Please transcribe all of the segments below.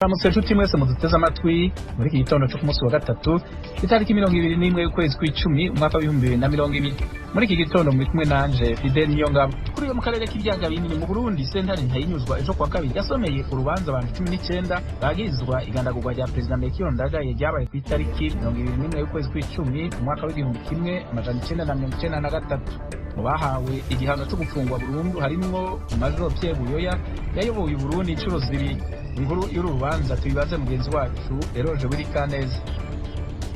Ramutse nshuti mwese muduteze amatwi muri iki gitondo cyo ku munsi wa gatatu itariki 21 y'ukwezi kw'icumi umwaka wa 2020 muri iki gitondo muri kumwe nanje Fidel Niyongabo kuri yo mu karere k'ibyaga binini mu Burundi sentare ntayinyuzwa ejo kwa kabiri yasomeye urubanza abantu 19 bagirizwa igandagurwa rya president Melchior Ndadaye ryabaye ku itariki 21 y'ukwezi kw'icumi umwaka wa 1993 mu bahawe igihano cyo gufungwa burundu harimwo Major Pierre Buyoya yayoboye Burundi inshuro zibiri. Inkuru y'urubanza tuyibaze mugenzi wacu Eroje Wirikaneza.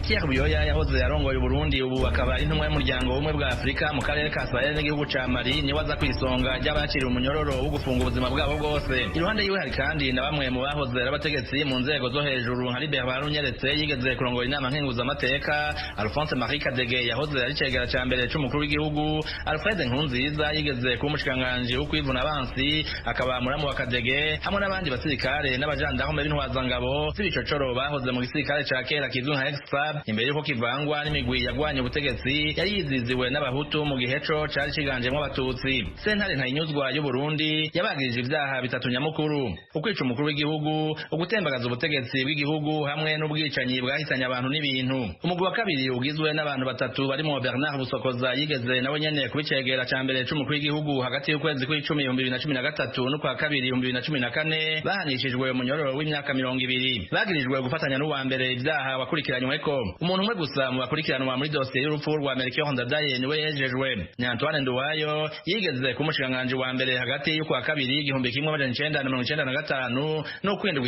Pierre Buyoya yahoze yarongoye Burundi ubu akaba intumwa y'umuryango w'ubumwe bwa Afrika mu karere ka Sahel n'igihugu ca Mali ni waza kwisonga ry'abakiri umunyororo wo gufunga ubuzima bwabo bwose. Iruhande yiwe hari kandi na bamwe mu bahoze abategetsi mu nzego zo hejuru hari Bernard Nyeretse yigeze kurongora inama nkenguza amateka, Alphonse Marie Kadege yahoze ari cegera ca mbere c'umukuru w'igihugu, Alfred Nkurunziza yigeze kuba umushikanganje wo kwivuna abansi akaba muramu wa Kadege, hamwe n'abandi basirikare n'abajandarume b'intwazangabo z'ibicocoro bahoze mu gisirikare ca kera kizwi nka Extra imbere yuko kivangwa n'imigwi yagwanye ubutegetsi yari yiziziwe n'abahutu mu gihe co cari ciganjemwo abatutsi. Sentare ntayinyuzwa y'u Burundi yabagirije ivyaha bitatu nyamukuru: ukwica umukuru w'igihugu, ugutembagaza ubutegetsi bw'igihugu hamwe n'ubwicanyi bwahitanye abantu n'ibintu. Umugwi wa kabiri ugizwe n'abantu batatu barimo Bernard Busokoza yigeze nawe nyene kubicegera ca mbere c'umukuru w'igihugu hagati y'ukwezi kw'icumi 2013 n'ukwa kabiri 2014 bahanishijwe umunyororo w'imyaka 20. Bagirijwe gufatanya n'uwa mbere ivyaha wakurikiranyweko. Umuntu umwe gusa mu bakurikiranwa muri dosiye y'urupfu rwa Melchior Ndadaye niwe yejejwe. Ni Antoine Nduwayo yigeze kumushikanganje wa mbere hagati y'ukwa kabiri 1995 no kwindwa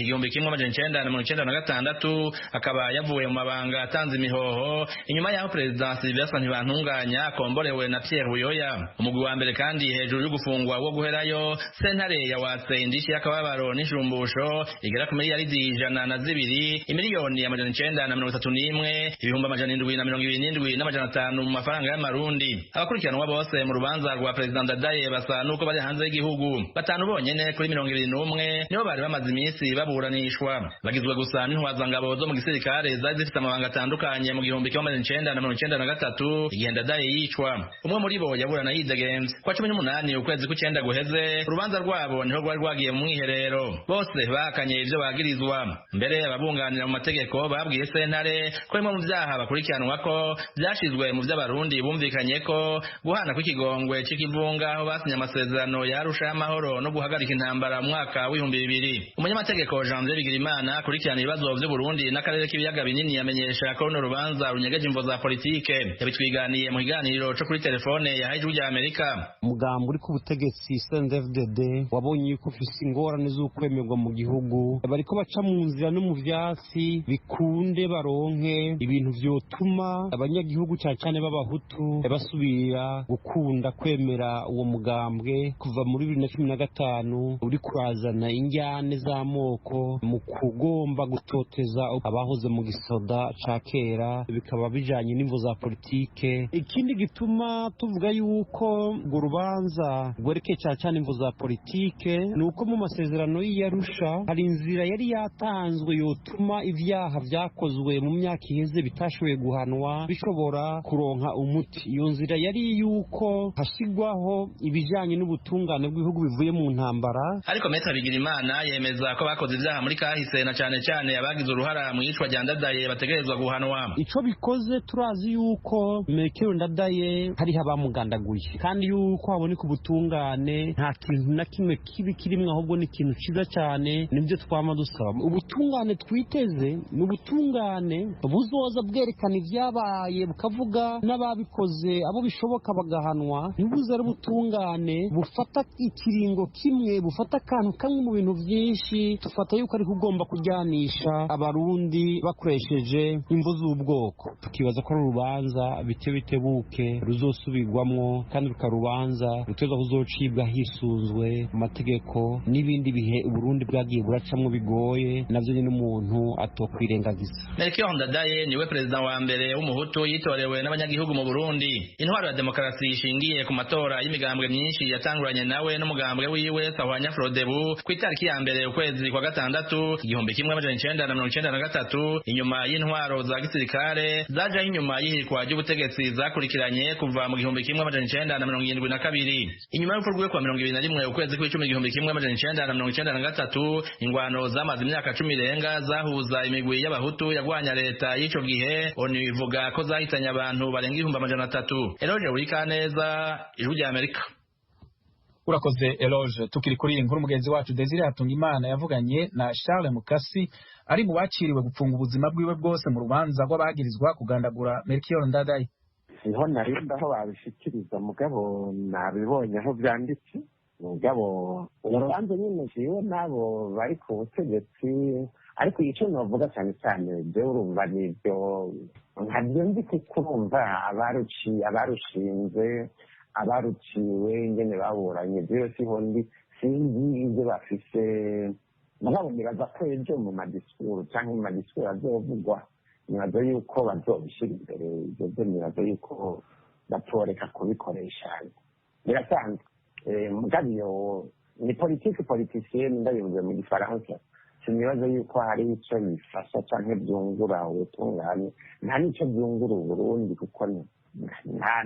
1996 akaba yavuye mu mabanga atanze imihoho inyuma y'aho President Sylvestre Ntibantunganya akomborewe na Pierre Buyoya. Umugwi wa mbere kandi hejuru yo gufungwa wo guherayo sentare yawatse indishi y'akababaro n'ishumbusho igera ku miliyaridi 102 imiliyoni 931 ibihumbi 727 n'amajana 5 mu mafaranga y'amarundi. Abakurikiranwa bose mu rubanza rwa President Ndadaye basa nuko bari hanze y'igihugu. Batanu bonyene kuri 21 nibo bari bamaze iminsi baburanishwa. Bagizwe gusa n'intwazangabo zo mu gisirikare zari zifite amabanga atandukanye mu 1993 igihe Ndadaye yicwa. Umwe muri bo yaburana yidegenze. Kwa 18 ukwezi kw'icenda guheze urubanza rwabo niho rwari rwagiye mu mwiherero. Bose bahakanye ivyo bagirizwa. Mbere ababunganira mu mategeko babwiye sentare ko mu vyaha bakurikiranwa ko byashizwe mu vy'abarundi bumvikanye ko guhana kw'ikigongwe c'ikivunga aho basinye amasezerano yarusha y'amahoro no guhagarika intambara mu mwaka w'2000. Umunyamategeko Janvier Bigirimana akurikirana ibibazo vy'u Burundi n'akarere k'ibiyaga binini yamenyesha ko runo rubanza runyegeje imvo za politike. Yabitwiganiye mu kiganiro co kuri telefone yahaye ijwi rya Amerika. Umugambi uri ku butegetsi CNDD-FDD wabonye yuko ufise ingorane z'ukwemerwa mu gihugu, bariko baca mu nzira no mu vyasi bikunde baronke ibintu vyotuma abanyagihugu cyane b'abahutu basubira gukunda kwemera uwo mugambwe. Kuva muri 2015 uri kurazana injyane z'amoko mu kugomba gutoteza abahoze mu gisoda ca kera, bikaba bijanye n'imvo za politike. Ikindi gituma tuvuga yuko urwo rubanza rwerekeye cyane imvo za politike nuko mu masezerano y'Arusha hari inzira yari yatanzwe yotuma ivyaha vyakozwe mu myaka iheze bitashoboye guhanwa bishobora kuronka umuti. Iyo nzira yari yuko hashigwaho ibijanye n'ubutungane bw'ibihugu bivuye mu ntambara. Ariko Maître Bigirimana yemeza ko bakoze ivyaha muri kahise na cane abagize uruhara mu yicwa rya Ndadaye bategerezwa guhanwa. Ico bikoze turazi yuko Melchior Ndadaye hariho abamugandaguye kandi yuko haboneka ubutungane nta kintu na kimwe kibi kirimwe, ahubwo ni ikintu ciza cyane. Nibyo twama dusaba. Ubutungane twiteze ni ubutungane buzoza bwerekana ivyabaye bukavuga n'ababikoze abo bishoboka bagahanwa. Ntibuze ari ubutungane bufata ikiringo kimwe, bufata akantu kamwe mu bintu vyinshi. Tufata yuko ari kugomba kujyanisha abarundi bakoresheje imvo z'ubwoko. Tukibaza ko ari urubanza bitebuke ruzosubirwamwo kandi rukarubanza ruteza kuzocibwa hisunzwe amategeko n'ibindi bihe Uburundi bwagiye buracamwo bigoye navyo nyine umuntu atokwirengagiza. Melchior Ndadaye Ndadaye niwe perezida wa mbere w'umuhutu yitorewe n'abanyagihugu mu Burundi. Intwaro ya demokarasi ishingiye ku matora y'imigambwe myinshi yatanguranye nawe n'umugambwe wiwe Sahwanya Frodebu ku itariki ya mbere ukwezi kwa gatandatu 1993 inyuma y'intwaro za gisirikare zaje inyuma y'ihirikwa ry'ubutegetsi zakurikiranye kuva mu 1972. Inyuma y'urupfu rwe kwa 21 ukwezi kw'icumi 1993 ingwano zamaze imyaka 10 irenga zahuza imigwi y'abahutu yagwanya leta y'ico gihe ONU ivuga ko zahitanye abantu barenga 300. Eloge Urikaneza, Ijwi rya Amerika. Urakoze Eloge. Tukiri kuri inkuru, mugenzi wacu Desire Hatungimana yavuganye na Charles Mukasi ari mu baciriwe gupfunga ubuzima bwiwe bwose mu rubanza rw'abagirizwa kugandagura Melchior Ndadaye. Niho narinda aho babishikiriza mugabo nabibonye aho byanditse mugabo urubanza nyine jiwe nabo bari ku butegetsi, ariko icyo navuga cyane cyane byo urumva nibyo ntabyo ndi kurumva abarushinze abaruciwe ingene baburanye byose hondi sinzi ibyo bafise mugabo nibaza ko ejo mu madisikuru cyangwa mu madisikuru azovugwa nibaza yuko bazobishyira imbere ibyo byo nibaza yuko batoreka kubikoresha birasanzwe mugabo iyo ni politicienne ndabivuze mu gifaransa sinibaza yuko hari icyo bifasha cyangwa byungura ubutungane nta n'icyo byungura Uburundi kuko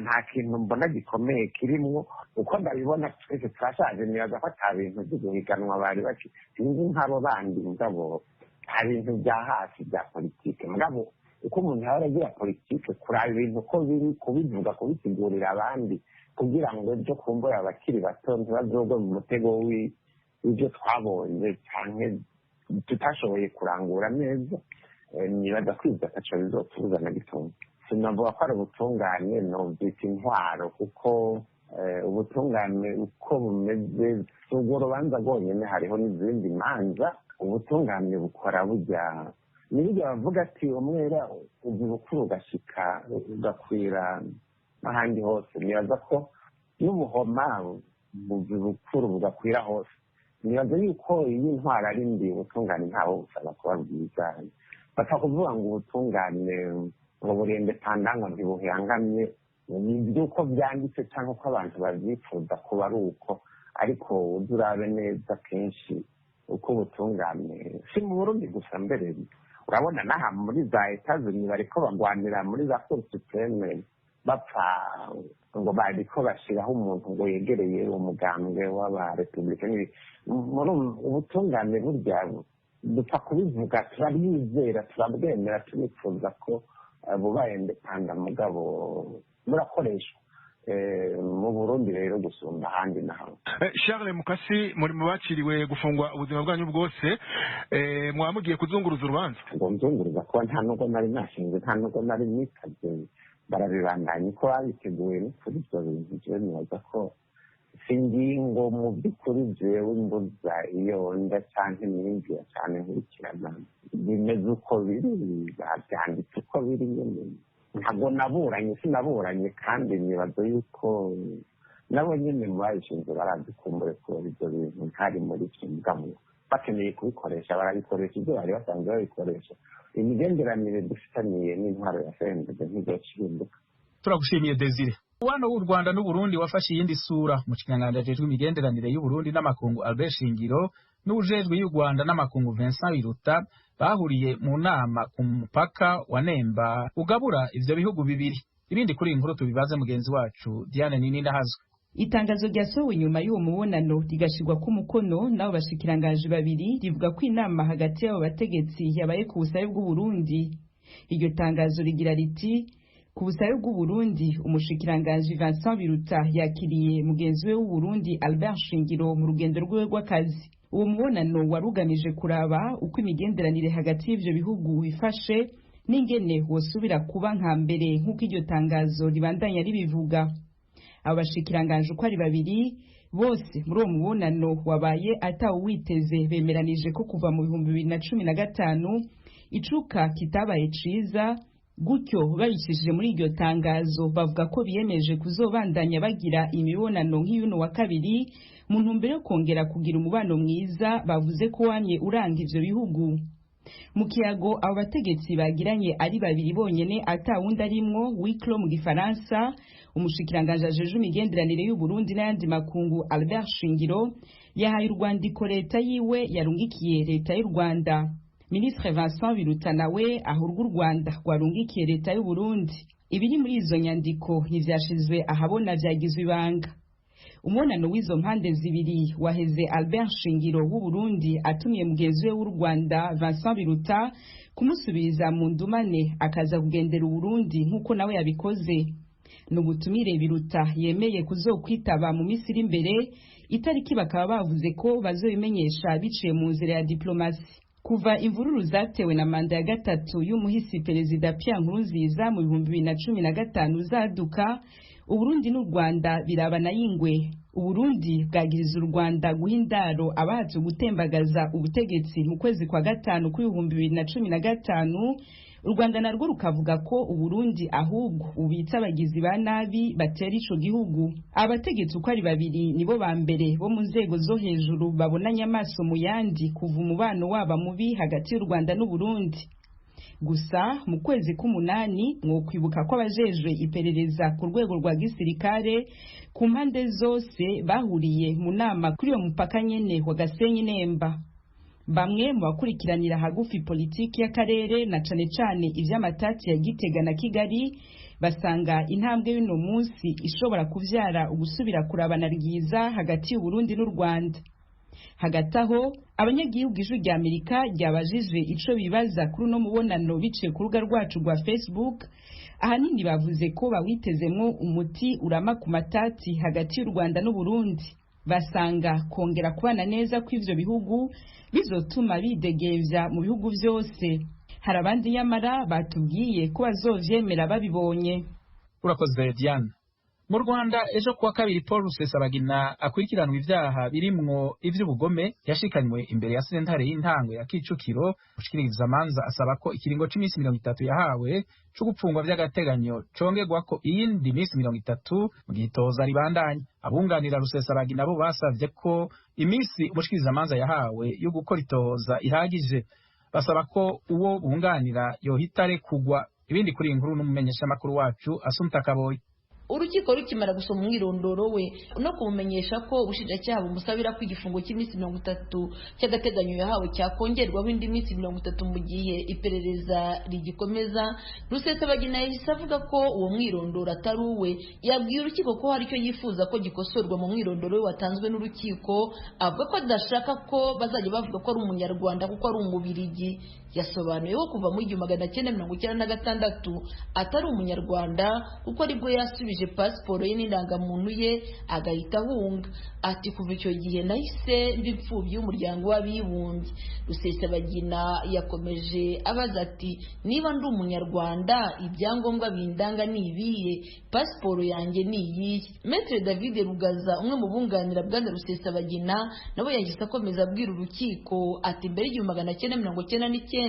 nta kintu mbona gikomeye kirimwo uko ndabibona twese twashaje nibaza ko ata bintu byo guhiganwa bari baki sinzi nk'abo bandi mugabo nta bintu bya hafi bya politike mugabo uko umuntu yaba aragira politike kuraba ibintu uko biri kubivuga kubisigurira abandi kugira ngo ejo kumbura abakiri bato ntibazogwe mu mutego w'ibyo twabonye cyane tutashoboye kurangura neza nibaza kwiza ataco bizotubuza na gitondo. Sinavuga ko ari ubutungane novyita intwaro kuko ubutungane uko bumeze urwo rubanza rwonyene hariho n'izindi manza. Ubutungane bukora burya nibyo bavuga ati umwera uzi bukuru ugashika ugakwira n'ahandi hose. Nibaza ko n'ubuhoma buzi bukuru bugakwira hose. Nibaza yuko iyi ntwaro ari mbi ubutungane ntaho busaba kuba bwiza. Batakuvuga ngo ubutungane ngo burende pandanga ntibuhangamye by'uko byanditse cyangwa ko abantu babyifuza kuba ari uko, ariko uzurabe neza kenshi uko ubutungane si mu Burundi gusa mbere urabona n'aha muri za Etats-Unis bariko bagwanira muri za Cour supreme bapfa ngo bariko bashiraho umuntu ngo yegereye umugambwe w'abarepublicains. Ubutungane burya dupfa kubivuga turabizera turabwemera tunifuza ko bubaye indepanda mugabo murakoreshwa mu Burundi rero gusumba ahandi naho. Charles Mukasi muri mu baciriwe gufungwa ubuzima bwanyu bwose mwamugiye kuzunguruza urubanza ngo nzunguruza ko nta nubwo nari nashinze nta nubwo nari nitavye barabibandanye ko babiteguye kuri ibyo bintu jewe nibaza ko singingo mu by'ukuri jewe mbuza iyo nda cyane n'inzira cyane nkurikirana bimeze uko biri byanditse uko biri nyine ntabwo naburanye sinaburanye kandi nibaza yuko nabo nyine mu bayishinze barazikumbure ko ibyo bintu ntari muri kimugamo bakeneye kubikoresha barabikoresha ibyo bari basanzwe babikoresha. Imigenderanire dufitaniye n'intwaro ya FNDD ntizohinduka. Turagushimiye Desire. Umubano w'u Rwanda n'u Burundi wafashe iyindi sura mu kiganiro ajejwe imigenderanire y'u Burundi n'amakungu Albert Shingiro n'ujejwe y'u Rwanda n'amakungu Vincent Biruta bahuriye mu nama ku mupaka wa Nemba ugabura ivyo bihugu bibiri. Ibindi kuri inkuru tubibaze mugenzi wacu Diane Nini Ndahazwe. Itangazo ryasohowe nyuma y'uwo mubonano rigashirwa ku mukono n'abo bashikiranganje babiri rivuga ko inama hagati y'abo bategetsi yabaye ku busabe bw'u Burundi. Iryo tangazo rigira riti ku busabe bw'u Burundi umushikiranganje Vincent Biruta yakiriye mugenzi we w'u Burundi Albert Shingiro mu rugendo rwe rw'akazi. Uwo mubonano waruganije kuraba uko imigenderanire hagati y'ivyo bihugu bifashe n'ingene wosubira kuba nka mbere nk'uko iryo tangazo ribandanya ribivuga. Abashikiranganje uko ari babiri bose muri uwo mubonano wabaye atawiteze bemeranije ko kuva mu 2015 icuka kitabaye ciza, gutyo babikishije muri iryo tangazo bavuga ko biyemeje kuzobandanya bagira imibonano nk'iyuno wa kabiri mu ntumbero yo kongera kugira umubano mwiza. Bavuze ko wamye uranga ivyo bihugu. mu kiyago abo bategetsi bagiranye ari babiri bonyene atawundi arimwo Wiklo mu gifaransa umushikiranganje ajeje imigenderanire y'u Burundi n'ayandi makungu Albert Shingiro yahaye urwandiko leta yiwe yarungikiye leta y'u Rwanda. Ministre Vincent Biruta nawe ahurwa u Rwanda rwarungikiye leta y'u Burundi. Ibiri muri izo nyandiko ntivyashizwe ahabona vyagizwe ibanga. Umonano w'izo mpande zibiri waheze Albert Shingiro w'u Burundi atumiye mugenzi we w'u Rwanda Vincent Biruta kumusubiriza mu ndumane akaza kugendera u Burundi nkuko nawe yabikoze. Nubutumire Biruta yemeye kuzokwitaba mu Misiri imbere itariki bakaba bavuze ko bazobimenyesha biciye mu nzira ya diplomasi. Kuva imvururu zatewe na manda ya gatatu y'umuhisi Perezida Pierre Nkurunziza mu 2015 zaduka, Uburundi n'u Rwanda birabana y'ingwe. Uburundi bwagiriza u Rwanda guhindaro abaje gutembagaza ubutegetsi mu kwezi kwa gatanu ku 2015. U Rwanda narwo rukavuga ko Uburundi ahubwo ubitsa abagizi ba nabi batera ico gihugu. Abategetsi uko ari babiri nibo ba mbere bo mu nzego zo hejuru babonanya amaso mu yandi kuva umubano waba mubi hagati y'u Rwanda n'u Burundi. Gusa mu kwezi k'umunani mwokwibuka ko abajejwe iperereza ku rwego rwa gisirikare ku mpande zose bahuriye mu nama kuri uwo mupaka nyene wa Gasenyi Nemba. Bamwe mu bakurikiranira hagufi politiki y'akarere na cane cane ivy'amatati ya Gitega na Kigali basanga intambwe y'uno munsi ishobora kuvyara ugusubira kurabana ryiza hagati y'u Burundi n'u Rwanda. Hagati aho abanyagihugu ijwi rya Amerika ryabajijwe ico bibaza kuri uno mubonano biciye ku rubuga rwacu rwa Facebook, ahanini bavuze ko bawitezemwo umuti urama ku matati hagati y'u Rwanda n'u Burundi. Basanga kongera kubana neza kw'ivyo bihugu bizotuma bidegevya mu bihugu vyose. Hari abandi nyamara batubwiye ko bazovyemera babibonye. Urakoze Diane. Mu Rwanda ejo kuwa kabiri Paul Rusesabagina akurikiranwa ivyaha birimwo ivy'ubugome yashikanywe imbere ya sentare y'intango ya Kicukiro. Ushikiriza amanza asaba ko ikiringo c'imisi 30 yahawe co gupfungwa vy'agateganyo congerwako iyindi misi 30 mu gitoza ribandanya. Abunganira Rusesabagina bo basavye ko imisi umushikiriza amanza yahawe yo gukora itoza ihagije. Basaba ko uwo bunganira yohitare kugwa. Ibindi kuri inkuru n'umumenyesha makuru wacu Asumta Kaboyi. Urukiko rukimara gusoma umwirondoro we no kumumenyesha ko ubushinjacyaha bumusabira ko igifungo cy'iminsi 30 cy'agateganyo yahawe cyakongerwaho indi minsi 30 mu gihe iperereza rigikomeza. Rusesabagina yahise avuga ko uwo mwirondoro atari uwe. Yabwiye urukiko ko hari icyo yifuza ko gikosorwa mu mwirondoro we watanzwe n'urukiko, avuga ko adashaka ko bazajya bavuga ko ari umunyarwanda kuko ari umubirigi. Yasobanuye ko kuva mu 1996 atari umunyarwanda kuko aribwo yasubije pasiporo ye n'indangamuntu ye agahita ahunga. Ati kuva icyo gihe nahise mbipfubye y'umuryango w'abibumbye. Rusesabagina yakomeje abaza ati niba ndi umunyarwanda ibyangombwa bindanga ni ibihe, pasiporo yanjye ni iyihe? Maître David Rugaza umwe mu bunganira bwana Rusesabagina nabo yahise akomeza abwira urukiko ati mbere y'1999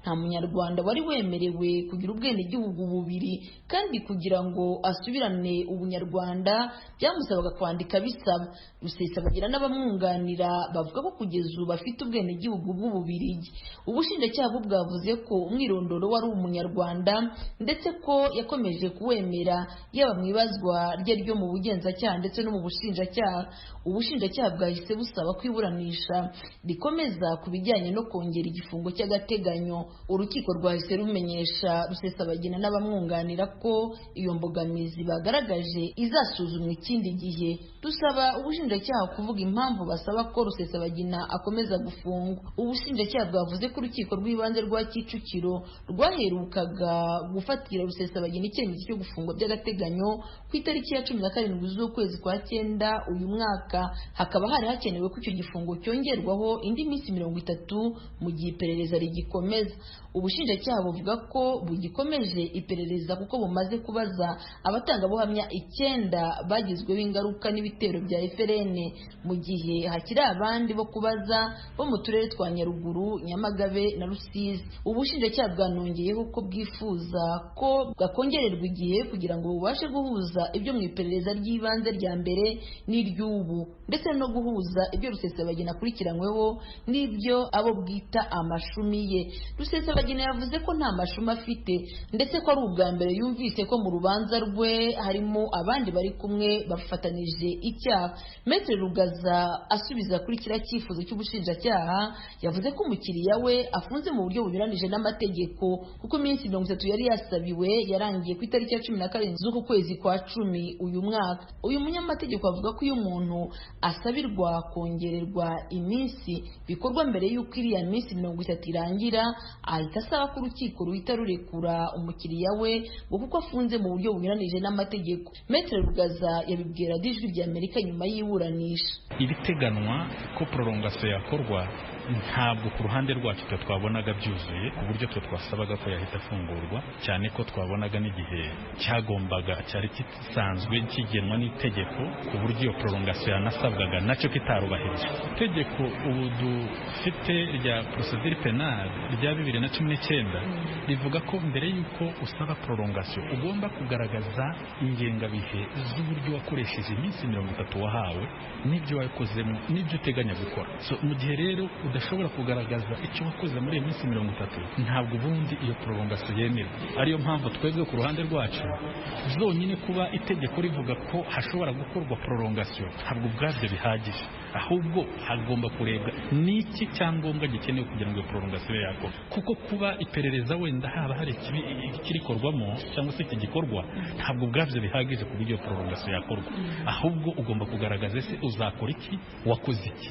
nta munyarwanda wari wemerewe kugira ubwenegihugu bubiri, kandi kugira ngo asubirane ubunyarwanda byamusabaga kwandika bisaba. Rusesabagina n'abamwunganira bavuga ko kugeza ubu afite ubwenegihugu bw'Ububirigi. Ubushinjacyaha bwavuze ko umwirondoro wari umunyarwanda ndetse ko yakomeje kuwemera yaba mu ibazwa rye ryo mu bugenzacyaha ndetse no mu bushinjacyaha. Ubushinjacyaha bwahise busaba kwiburanisha rikomeza ku bijyanye no kongera igifungo cy'agateganyo. Urukiko rwahise rumenyesha Rusesabagina n'abamwunganira ko iyo mbogamizi bagaragaje izasuzumwa ikindi gihe. Dusaba ubushinjacyaha kuvuga impamvu basaba ko Rusesabagina akomeza gufungwa. Ubushinjacyaha bwavuze ko urukiko rw'ibanze rwa Kicukiro rwaherukaga gufatira Rusesabagina icyemezo cyo gufungwa by'agateganyo ku itariki ya 17 z'ukwezi kwa 9 uyu mwaka. Hakaba hari hakenewe ko icyo gifungo cyongerwaho indi minsi 30 mu gihe iperereza rigikomeza. Ubushinjacyaha buvuga ko bugikomeje iperereza kuko bumaze kubaza abatanze abatangabuhamya 9 bagizweho ingaruka n'ibitero bya FRN mu gihe hakiri abandi bo kubaza bo mu turere twa Nyaruguru, Nyamagabe na Rusizi. Ubushinjacyaha bwanongeyeho ko bwifuza ko bwakongererwa igihe kugira ngo bubashe guhuza ibyo mu iperereza ry'ibanze rya mbere n'iry'ubu, ndetse no guhuza ibyo Rusesabagina akurikiranyweho n'ibyo abo bwita amashumi ye. Rusesabagina yavuze ko nta mashumi afite ndetse ko ari ubwa mbere yumvise ko mu rubanza rwe harimo abandi bari kumwe bafatanije icyaha. Maître Rugaza asubiza kuri kiriya cyifuzo cy'ubushinjacyaha yavuze ko umukiriya we afunze mu buryo bunyuranije n'amategeko kuko iminsi 30 yari yasabiwe yarangiye ku itariki ya 17 z'uku kwezi kwa 10 uyu mwaka. Uyu munyamategeko avuga ko iyo umuntu asabirwa kongererwa iminsi bikorwa mbere y'uko iriya minsi 30 irangira, ahita asaba ko urukiko ruhita rurekura umukiriya we kuko afunze mu buryo bunyuranije n'amategeko. Maître Rugaza yabibwira Ijwi rya Amerika nyuma y'iburanisha. Ibiteganwa ko prolongation yakorwa ntabwo ku ruhande rwacu twabonaga byuzuye ku buryo twasabaga ko yahita afungurwa, cyane ko twabonaga n'igihe cyagombaga cyari kisanzwe kigenwa n'itegeko ku buryo iyo prolongation yanasabwaga nacyo kitarubahirizwa. Itegeko ubu dufite rya procedure penale rya 2019 rivuga ko mbere y'uko usaba prolongation ugomba kugaragaza ingengabihe z'uburyo wakoresheje iminsi 30 wahawe n'ibyo wakozemo n'ibyo uteganya gukora. Mu gihe rero udashobora kugaragaza icyo wakoze muri iyo minsi 30 ntabwo ubundi iyo prolongation yemewe. Ariyo mpamvu twebwe ku ruhande rwacu zonyine kuba itegeko rivuga ko hashobora gukorwa prolongation ntabwo ubwabyo bihagije, ahubwo hagomba kurebwa n'iki cyangombwa gikenewe kugira ngo iyo prolongation yakore. Kuko kuba iperereza wenda haba hari ikirikorwamo cyangwa se iki gikorwa ntabwo ubwabyo bihagije ku buryo prolongation yakorwa, ahubwo ugomba kugaragaza ese uzakora iki, wakoze iki.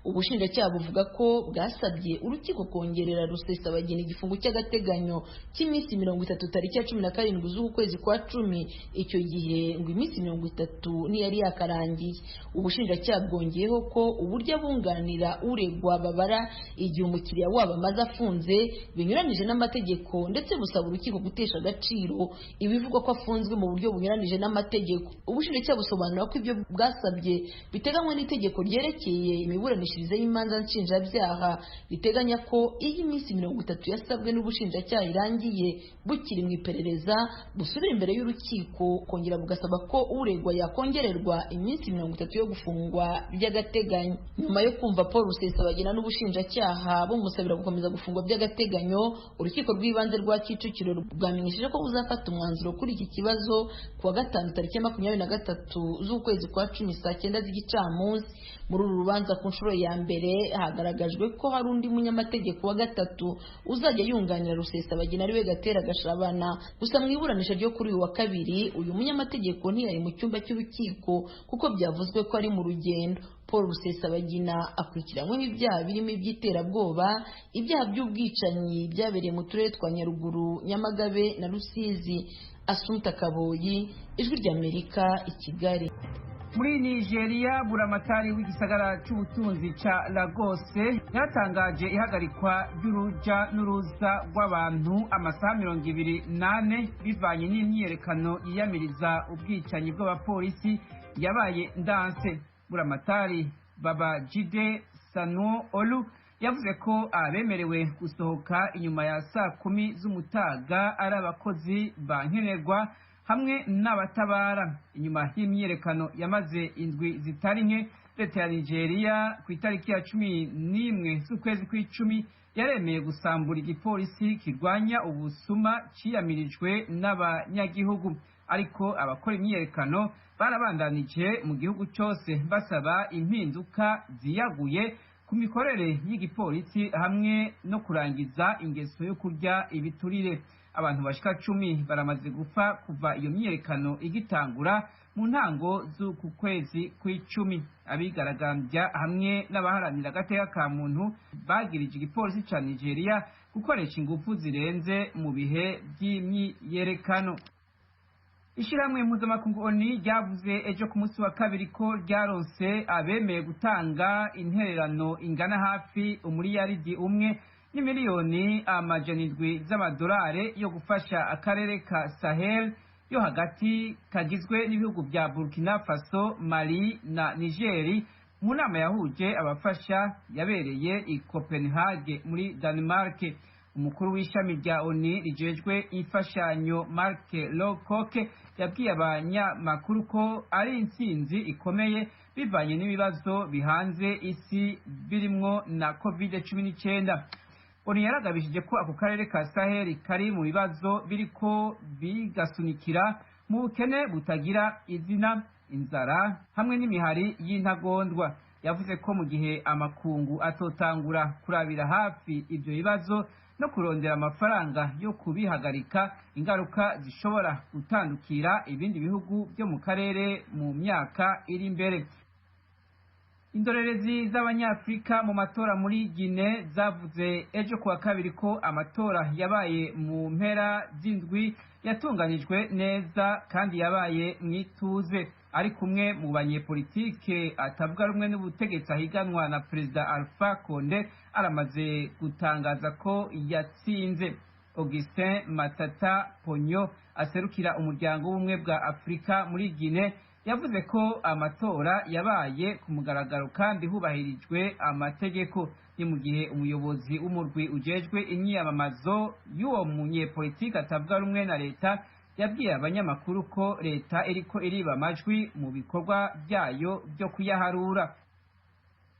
Ubushinjacyaha buvuga ko bwasabye urukiko kongerera Rusesabagina igifungo cy'agateganyo cy'iminsi 30 tariki ya 17 z'ukwezi kwa 10. Icyo gihe ngo iminsi 30 ntiyari yakarangiye. Ubushinjacyaha bwongeyeho ko uburyo abunganira uregwa babara igihe umukiriya wabo amaze afunze binyuranije n'amategeko, ndetse busaba urukiko gutesha agaciro ibivugwa ko afunzwe mu buryo bunyuranije n'amategeko. Ubushinjacyaha busobanura ko ibyo bwasabye biteganywa n'itegeko ryerekeye imiburanishirize y'imanza nshinjabyaha riteganya ko iyi minsi 30 yasabwe n'ubushinjacyaha irangiye bukiri mu iperereza busubira imbere y'urukiko kongera bugasaba ko uregwa yakongererwa iminsi 30 yo gufungwa by'agateganyo. Nyuma yo kumva Paul Rusesabagina n'ubushinjacyaha bumusabira gukomeza gufungwa by'agateganyo, urukiko rw'ibanze rwa Kicukiro rwamenyesheje ko buzafata umwanzuro kuri iki kibazo kuwa gatanu tariki ya 23 z'ukwezi kwa 10 saa 9 z'igicamunsi. Muri uru rubanza ku nshuro ya mbere hagaragajwe ko hari undi munyamategeko wa gatatu uzajya yunganira Rusesabagina ariwe Gatera Gashabana. Gusa mu iburanisha ryo kuri uyu wa kabiri uyu munyamategeko ntiyari mu cyumba cy'urukiko kuko byavuzwe ko ari mu rugendo. Paul Rusesabagina akurikiranyweho ibyaha birimo iby'iterabwoba, ibyaha by'ubwicanyi byabereye mu turere twa Nyaruguru, Nyamagabe na Rusizi. Asumta Kaboyi, Ijwi rya Amerika, i Kigali. Muri Nigeria, buramatari w'igisagara cy'ubutunzi ca Lagos yatangaje ihagarikwa ry'uruja n'uruza rw'abantu amasaha 28 bivanye n'imyiyerekano yiyamiriza ubwicanyi bw'abapolisi yabaye ndanse. Buramatari Babajide Sanwo-Olu yavuze ko abemerewe gusohoka inyuma ya saa 10 z'umutaga ari abakozi bankenerwa hamwe n'abatabara. Inyuma y'imyiyerekano yamaze indwi zitari nke, leta ya Nigeria ku itariki ya 11 z'ukwezi kw'icumi yaremeye gusambura igipolisi kirwanya ubusuma ciyamirijwe n'abanyagihugu. Ariko abakora imyiyerekano barabandanije mu gihugu cyose basaba impinduka ziyaguye ku mikorere y'igipolisi hamwe no kurangiza ingeso yo kurya ibiturire. Abantu bashika 10 baramaze gupfa kuva iyo myiyerekano igitangura mu ntango z'uku kwezi kw'icumi. Abigaragambya hamwe n'abaharanira agateka ka muntu bagirije igipolisi ca Nigeria gukoresha ingufu zirenze mu bihe by'imyiyerekano. Ishiramwe mpuzamakungu ONU ryavuze ejo ku munsi wa kabiri ko ryaronse abemeye gutanga intererano ingana hafi umuriyaridi umwe n'imiliyoni amajana 7 z'amadolari yo gufasha akarere ka Sahel yo hagati kagizwe n'ibihugu bya Burkina Faso, Mali na Niger mu nama yahuje abafasha yabereye i Copenhagen muri Denmark. Umukuru w'ishami rya ONU rijejwe imfashanyo Mark Lowcock yabwiye abanyamakuru ko ari intsinzi ikomeye bivanye n'ibibazo bihanze isi birimwo na COVID-19. ONU yaragabishije ko ako karere ka Sahel kari mu bibazo biriko bigasunikira mu bukene butagira izina, inzara hamwe n'imihari y'intagondwa. Yavuze ko mu gihe amakungu atotangura kurabira hafi ibyo bibazo no kurondera amafaranga yo kubihagarika, ingaruka zishobora gutandukira ibindi bihugu byo mu karere mu myaka iri imbere. Indorerezi z'Abanyafrika mu matora muri Guinea zavuze ejo kuwa kabiri ko amatora yabaye mu mpera z'indwi yatunganijwe neza kandi yabaye mwituze. Ari kumwe mu banyepolitike atavuga rumwe n'ubutegetsi ahiganwa na Perezida Alpha Conde aramaze gutangaza ko yatsinze. Augustin Matata Ponyo aserukira umuryango w'ubumwe bwa Afrika muri Guinea yavuze ko amatora yabaye ku mugaragaro kandi hubahirijwe amategeko. Ni mu gihe umuyobozi w'umurwi ujejwe imyiyamamazo y'uwo munyepolitike atavuga rumwe na leta yabwiye abanyamakuru ko leta iriko iriba amajwi mu bikorwa byayo byo kuyaharura.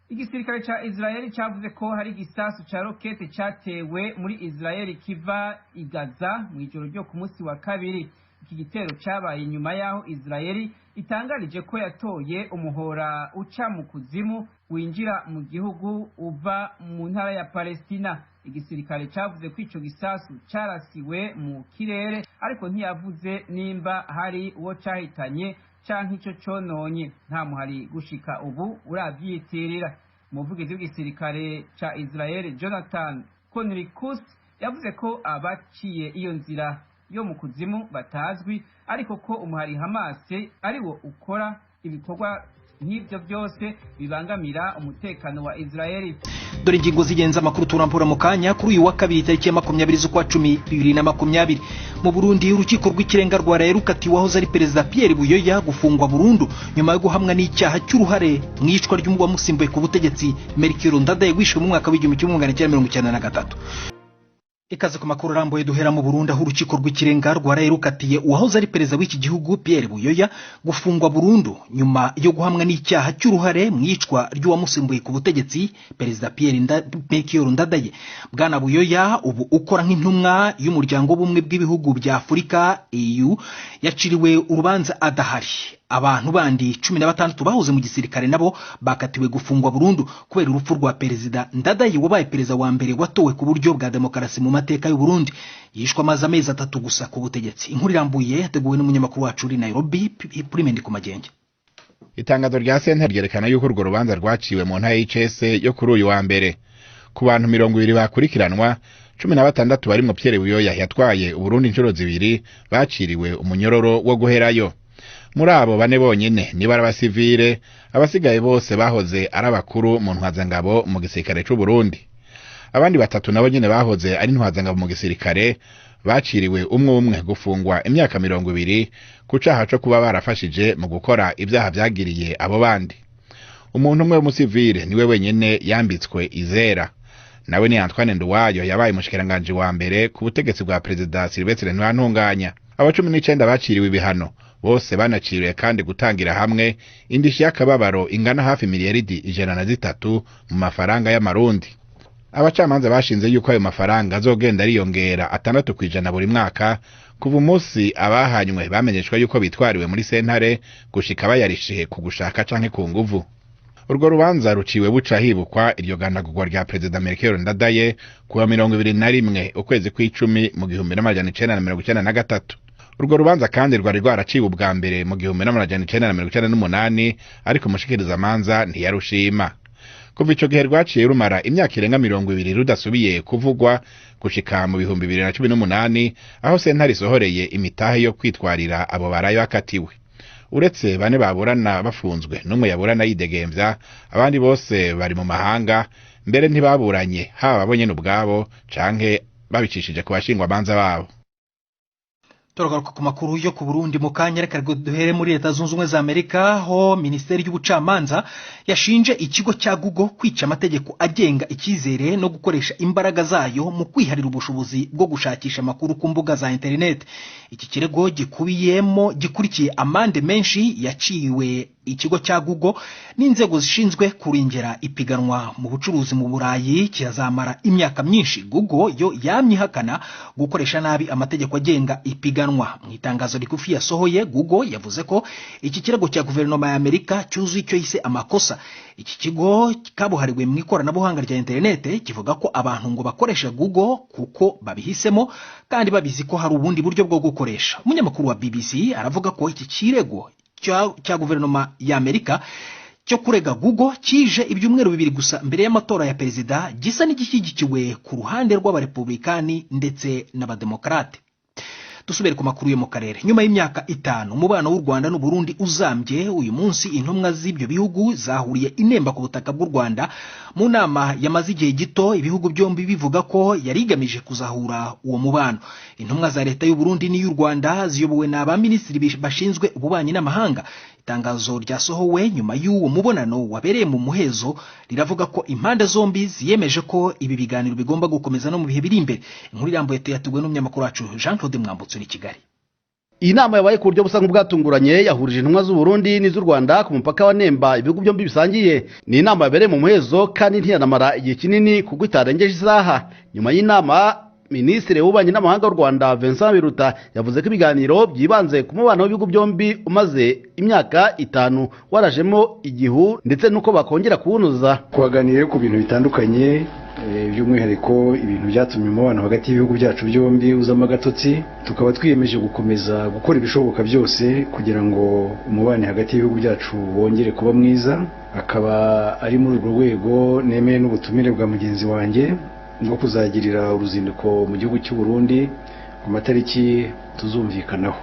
Igisirikare ca Israeli cavuze ko hari igisasu ca rokete catewe muri Israeli kiva i Gaza mu ijoro ryo ku munsi wa kabiri. Iki gitero cabaye nyuma yaho Israeli itangarije ko yatoye umuhora uca mu kuzimu winjira mu gihugu uva mu ntara ya Palestina. Igisirikare cavuze ko ico gisasu carasiwe mu kirere ariko ntiyavuze nimba hari uwo cahitanye canke ico cononye. Nta muhari gushika ubu uravyitirira. Umuvugizi w'igisirikare ca Israel Jonathan Conricus yavuze ko abaciye iyo nzira yo mu kuzimu batazwi ariko ko umuhari Hamas ariwo ukora ibikorwa nk'ibyo byose bibangamira umutekano wa Israeli. Dore ingingo zigenza amakuru turampura mu kanya kuri uyu wa kabiri tariki ya 20 z'ukwa 10 2020. Mu Burundi urukiko rw'ikirenga rwaraye rukatiwe wahoze ari Perezida Pierre Buyoya gufungwa burundu nyuma yo guhamwa n'icyaha cy'uruhare mu iyicwa ry'umugwa musimbuye ku butegetsi Melchior Ndadaye wishwe mu mwaka w'1993. Ikaze ku makuru ramboye duhera mu Burundi aho urukiko rw'ikirenga rwaraye rukatiye uwahoze ari perezida w'iki gihugu Pierre Buyoya gufungwa burundu nyuma yo guhamwa n'icyaha cy'uruhare mu iyicwa ry'uwamusimbuye ku butegetsi Perezida Melchior Ndadaye. Bwana Buyoya ubu ukora nk'intumwa y'umuryango w'ubumwe bw'ibihugu bya Afurika EU yaciriwe urubanza adahari. Abantu bandi 16 bahoze mu gisirikare nabo bakatiwe gufungwa burundu kubera urupfu rwa Perezida Ndadaye wabaye perezida wa mbere watowe ku buryo bwa demokarasi mu mateka y'u Burundi. Yishwa amaze amezi 3 gusa ku butegetsi. Inkuru irambuye yateguwe n'umunyamakuru wacu uri Nairobi Primendi ku Magenge. Itangazo rya sentare ryerekana yuko urwo rubanza rwaciwe mu ntara y'ICS yo kuri uyu wa mbere. Ku bantu 20 bakurikiranwa 16 barimo Pierre Buyoya yatwaye Uburundi inshuro zibiri baciriwe umunyororo wo guherayo. Muri abo bane bonyene ni barabasivile, abasigaye bose bahoze ari abakuru mu ntwazangabo mu gisirikare cy'u Burundi. Abandi batatu nabo nyene bahoze ari ntwazangabo mu gisirikare baciriwe umwe gufungwa imyaka 20 ku caha cyo kuba barafashije mu gukora ibyaha byagiriye abo bandi. Umuntu umwe w'umusivile niwe wenyene yambitswe izera. Nawe ni Antoine Nduwayo yabaye umushikiranganje wa mbere ku butegetsi bwa Perezida Sylvestre Ntibantunganya. Aba 19 baciriwe ibihano bose banaciriwe kandi gutangira hamwe indishi y'akababaro ingana hafi miliyaridi 103 mu mafaranga y'amarundi. Abacamanza bashinze yuko ayo mafaranga azogenda ariyongera 6% buri mwaka kuva umunsi abahanywe bamenyeshwa yuko bitwariwe muri sentare gushika bayarishihe ku gushaka canke ku nguvu. Urwo rubanza ruciwe buca hibukwa iryo gandagurwa rya Perezida Melchior Ndadaye kuwa 21 ukwezi kw'icumi mu 1993. Urwo rubanza kandi rwari rwaraciwe ubwa mbere mu 1998 ariko umushikiriza manza ntiyarushima. Kuva ico gihe rwaciye rumara imyaka irenga 20 rudasubiye kuvugwa gushika mu 2018 aho sentare isohoreye imitahe yo kwitwarira abo barayo bakatiwe. Uretse bane baburana bafunzwe n'umwe yaburana yidegemvya, abandi bose bari mu mahanga, mbere ntibaburanye haba babonye n'ubwabo canke babicishije ku bashingwa manza babo. Turagaruka ku makuru yo ku Burundi mu kanya, reka duhere muri Leta Zunze Ubumwe za Amerika, ho Minisiteri y'Ubucamanza yashinje ikigo cya Google kwica amategeko agenga icyizere no gukoresha imbaraga zayo mu kwiharira ubushobozi bwo gushakisha amakuru ku mbuga za internet. Iki kirego gikurikiye amande menshi yaciwe ikigo cya Google n'inzego zishinzwe kurengera ipiganwa mu bucuruzi mu Burayi kirazamara imyaka myinshi. Google yo yamyihakana gukoresha nabi amategeko agenga ipiganwa. Mu itangazo rigufi yasohoye, Google yavuze ko iki kirego cya guverinoma ya Amerika cyuzuye icyo yise amakosa. Iki kigo kabuhariwe mu ikoranabuhanga rya internet kivuga ko abantu ngo bakoresha Google kuko babihisemo kandi babizi ko hari ubundi buryo bwo gukoresha. Umunyamakuru wa BBC aravuga ko iki kirego cya guverinoma ya Amerika cyo kurega Google kije ibyumweru bibiri gusa mbere y'amatora ya perezida, gisa n'igishyigikiwe ku ruhande rw'abarepublikani ndetse n'abademokrate. Dusubire ku makuru yo mu karere. Nyuma y'imyaka 5 umubano w'u Rwanda n'u Burundi uzambye, uyu munsi intumwa z'ibyo bihugu zahuriye inemba ku butaka bw'u Rwanda mu nama yamaze igihe gito, ibihugu byombi bivuga ko yarigamije kuzahura uwo mubano. Intumwa za leta y'u Burundi n'iy'u Rwanda ziyobowe n'abaminisitiri bashinzwe ububanyi n'amahanga. Itangazo ryasohowe nyuma y'uwo mubonano wabereye mu muhezo riravuga ko impande zombi ziyemeje ko ibi biganiro bigomba gukomeza no mu bihe biri imbere. Inkuru irambuye yateguwe n'umunyamakuru wacu Jean Claude Mwambutso i Kigali. Iyi nama yabaye ku buryo busa nk'ubwatunguranye, yahurije intumwa z'u Burundi n'iz'u Rwanda ku mupaka wa Nemba, ibihugu byombi bisangiye. Ni inama yabereye mu muhezo kandi ntiyanamara igihe kinini kuko itarengeje isaha. Nyuma y'inama, Minisitiri w'ububanyi n'amahanga w'u Rwanda Vincent Biruta yavuze ko ibiganiro byibanze ku mubano w'ibihugu byombi umaze imyaka 5 warajemo igihu ndetse nuko bakongera kuwunoza. Twaganiriye ku bintu bitandukanye, by'umwihariko ibintu byatumye umubano hagati y'ibihugu byacu byombi uzama agatotsi. Tukaba twiyemeje gukomeza gukora ibishoboka byose kugira ngo umubano hagati y'ibihugu byacu wongere kuba mwiza. Akaba ari muri urwo rwego nemeye n'ubutumire bwa mugenzi wanjye ngo kuzagirira uruzinduko mu gihugu cy'u Burundi ku matariki tuzumvikanaho.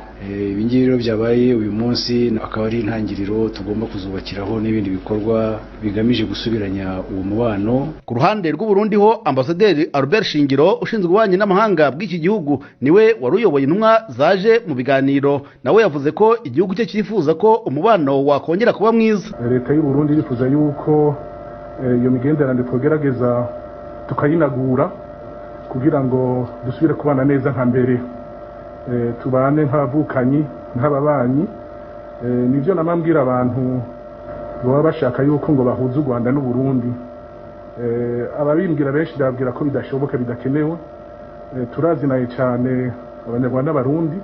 Ibingibi rero byabaye uyu munsi akaba ari intangiriro tugomba kuzubakiraho n'ibindi bikorwa bigamije gusubiranya uwo mubano. Ku ruhande rw'u Burundi ho Ambasaderi Albert Shingiro ushinzwe ububanyi n'amahanga bw'iki gihugu niwe wari uyoboye intumwa zaje mu biganiro. Nawe yavuze ko igihugu cye cyifuza ko umubano wakongera kuba mwiza. Leta y'u Burundi yifuza yuko iyo migenderanire twogerageza tukayinagura kugira ngo dusubire kubana neza nka mbere, tubane nk'abavukanyi nk'ababanyi. Nivyo namambwira abantu baba bashaka yuko ngo bahuze u Rwanda n'u Burundi. Ababimbwira benshi ndababwira ko bidashoboka, bidakenewe. Turazinaye cyane abanyarwanda n'abarundi,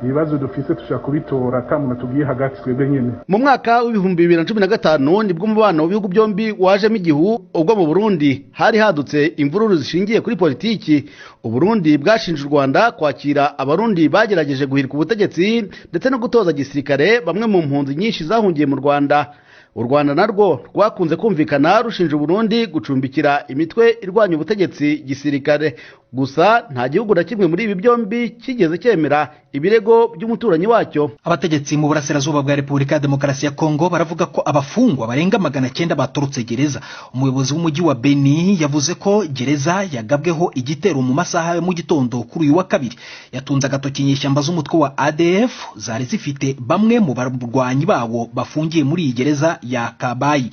ibibazo dufise tushaka kubitora atamuntu tugiye hagati twebwe nyene. Mu mwaka w'ibihumbi 2015 nibwo umubano w'ibihugu byombi wajemo igihu, ubwo mu Burundi hari hadutse imvururu zishingiye kuri politiki. U Burundi bwashinje u Rwanda kwakira abarundi bagerageje guhirika ubutegetsi ndetse no gutoza gisirikare bamwe mu mpunzi nyinshi zahungiye mu Rwanda. U Rwanda narwo rwakunze kumvikana rushinja u Burundi gucumbikira imitwe irwanya ubutegetsi gisirikare. Gusa nta gihugu na kimwe muri ibi byombi kigeze cyemera ibirego by'umuturanyi wacyo. Abategetsi mu burasirazuba bwa Repubulika ya Demokarasi ya Kongo baravuga ko abafungwa barenga 900 baturutse gereza. Umuyobozi w'umujyi wa Beni yavuze ko gereza yagabweho igitero mu masaha yo mu gitondo kuri uyu wa kabiri. Yatunze agatoki inyeshyamba z'umutwe wa ADF zari zifite bamwe mu barwanyi bawo bafungiye muri iyi gereza ya Kabayi.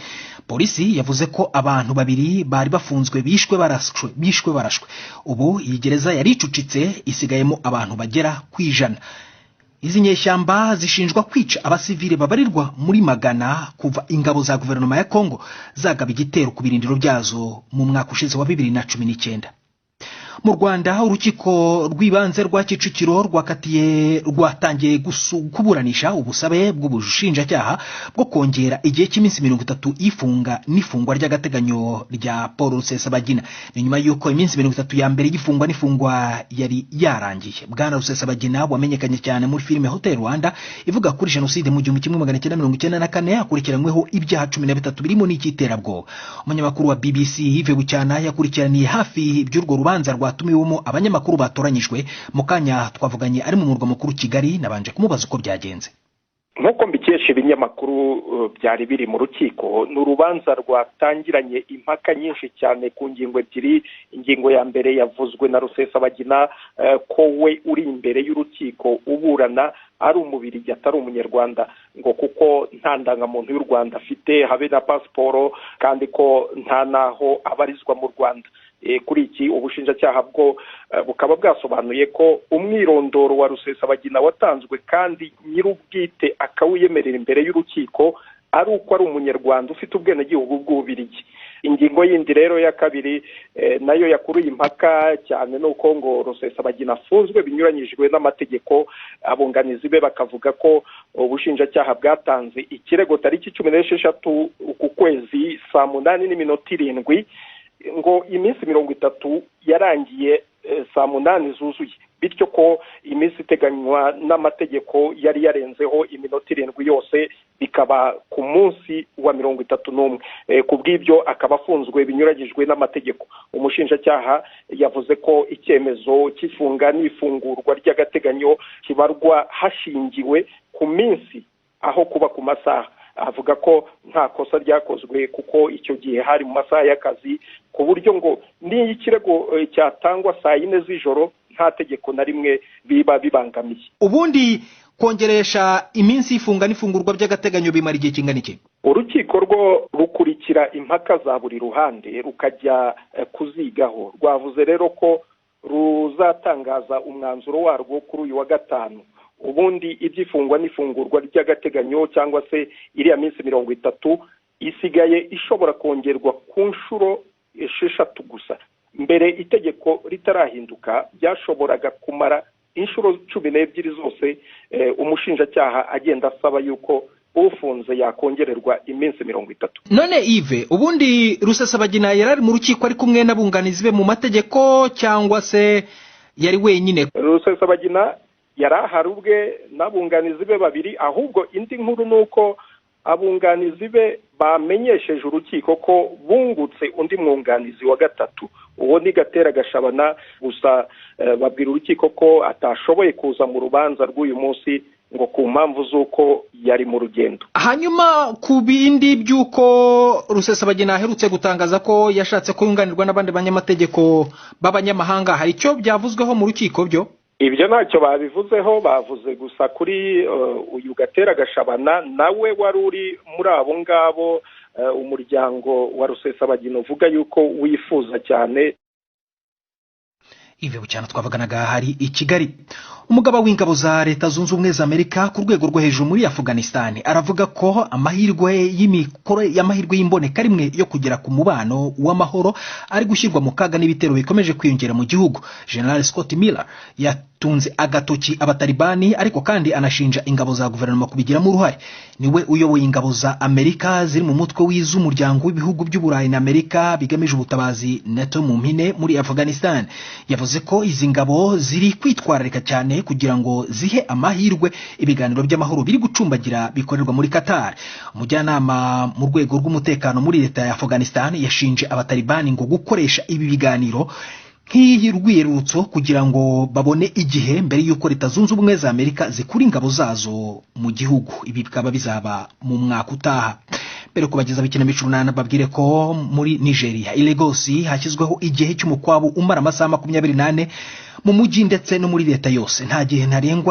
Polisi yavuze ko abantu 2 bari bafunzwe bishwe barashwe. Ubu iyi gereza yaricucitse isigayemo abantu bagera ku 100. Izi nyeshyamba zishinjwa kwica abasivile babarirwa muri magana kuva ingabo za guverinoma ya Kongo zagaba igitero ku birindiro byazo mu mwaka ushize wa 2019. Mu Rwanda urukiko rw'ibanze rwa Kicukiro rwatangiye kuburanisha ubusabe bw'ubushinjacyaha bwo kongera igihe cy'iminsi 30 ifunga n'ifungwa ry'agateganyo rya Paul Rusesabagina. Ni nyuma y'uko iminsi 30 ya mbere y'ifungwa n'ifungwa yari yarangiye. Bwana Rusesabagina wamenyekanye cyane muri filime Hotel Rwanda ivuga kuri jenoside mu 1994 akurikiranyweho ibyaha 13 birimo n'ikiterabwoba. Umunyamakuru wa BBC Yves Bucyana yakurikiraniye hafi by'urwo rubanza rwatumiwemo abanyamakuru batoranyijwe. Mu kanya twavuganye ari mu murwa mukuru Kigali, nabanje kumubaza uko byagenze. nk'uko mbikesha ibinyamakuru byari biri mu rukiko, ni urubanza rwatangiranye impaka nyinshi cyane ku ngingo ebyiri. Ingingo ya mbere yavuzwe na Rusesabagina ko we uri imbere y'urukiko uburana ari umubirigi atari umunyarwanda, ngo kuko nta ndangamuntu y'u Rwanda afite habe na pasiporo, kandi ko nta naho abarizwa mu Rwanda. Kuri iki ubushinjacyaha bwo bukaba bwasobanuye ko umwirondoro wa Rusesabagina watanzwe kandi nyir'ubwite akawiyemerera imbere y'urukiko ari uko ari umunyarwanda ufite ubwenegihugu bw'ububirigi. Ingingo yindi rero ya kabiri nayo yakuruye impaka cyane nuko ngo Rusesabagina afunzwe binyuranyijwe n'amategeko. Abunganizi be bakavuga ko ubushinjacyaha bwatanze ikirego tariki 16 uku kwezi saa 8:07 ngo iminsi 30 yarangiye saa 8 zuzuye, bityo ko iminsi iteganywa n'amategeko yari yarenzeho iminota 7 yose, bikaba ku munsi wa 31. Kubw'ibyo akaba afunzwe binyuranyijwe n'amategeko. Umushinjacyaha yavuze ko icyemezo cy'ifunga n'ifungurwa ry'agateganyo kibarwa hashingiwe ku minsi aho kuba ku masaha. Avuga ko nta kosa ryakozwe kuko icyo gihe hari mu masaha y'akazi, ku buryo ngo n'iyi kirego cyatangwa saa 4 z'ijoro nta tegeko na rimwe biba bibangamiye. Ubundi kongeresha iminsi ifunga n'ifungurwa by'agateganyo bimara igihe kingana iki? Urukiko rwo rukurikira impaka za buri ruhande rukajya kuzigaho. Rwavuze rero ko ruzatangaza umwanzuro warwo kuri uyu wa gatanu. Ubundi iby'ifungwa n'ifungurwa ry'agateganyo cyangwa se iriya minsi 30 isigaye ishobora kongerwa ku nshuro 6 gusa. Mbere itegeko ritarahinduka byashoboraga kumara inshuro 12 zose. Umushinjacyaha agenda asaba yuko ufunze yakongererwa iminsi 30. None Yves, ubundi Rusesabagina yarari mu rukiko ari kumwe n'abunganizi be mu mategeko cyangwa se yari wenyine? Rusesabagina yarahari ubwe n'abunganizi be babiri, ahubwo indi nkuru nuko abunganizi be bamenyesheje urukiko ko bungutse undi mwunganizi wa gatatu. Uwo ni Gatera Gashabana, gusa babwira urukiko ko atashoboye kuza mu rubanza rw'uyu munsi ngo ku mpamvu z'uko yari mu rugendo. Hanyuma ku bindi by'uko Rusesabagina aherutse gutangaza ko yashatse ko yunganirwa n'abandi banyamategeko b'abanyamahanga, hari icyo byavuzweho mu rukiko byo? Ibyo ntacyo babivuzeho, bavuze gusa kuri uyu Gatera Gashabana nawe wari uri muri abo ngabo umuryango wa Rusesabagina uvuga yuko wifuza cyane. Ive bucyana twavuganaga hari i Kigali. Umugaba w'ingabo za Leta Zunze Ubumwe za Amerika ku rwego rwo hejuru muri Afghanistan aravuga ko amahirwe y'imboneka rimwe yo kugera ku mubano w'amahoro ari gushyirwa mu kaga n'ibitero bikomeje kwiyongera mu gihugu. General Scott Miller yatunze agatoki abatalibani ariko kandi anashinja ingabo za guverinoma kubigiramo uruhare. Niwe uyoboye ingabo za Amerika ziri mu mutwe w'iz'umuryango w'ibihugu by'Uburayi na Amerika bigamije ubutabazi NATO mu mpine muri Afghanistan. Yavuze ko izi ngabo ziri kwitwararika cyane kugira ngo zihe amahirwe ibiganiro by'amahoro biri gucumbagira bikorerwa muri Qatar. Umujyanama mu rwego rw'umutekano muri leta ya Afghanistan yashinje abatalibani ngo gukoresha ibi biganiro nk'irwirutso kugira ngo babone igihe mbere y'uko Leta Zunze Ubumwe za Amerika zikura ingabo zazo mu gihugu. Ibi bikaba bizaba mu mwaka utaha. Mbere kubageza bikinamico runana babwire ko muri Nigeria i Lagos hashyizweho igihe cy'umukwabu umara amasaha 28 mu mujyi ndetse no muri leta yose. Nta gihe ntarengwa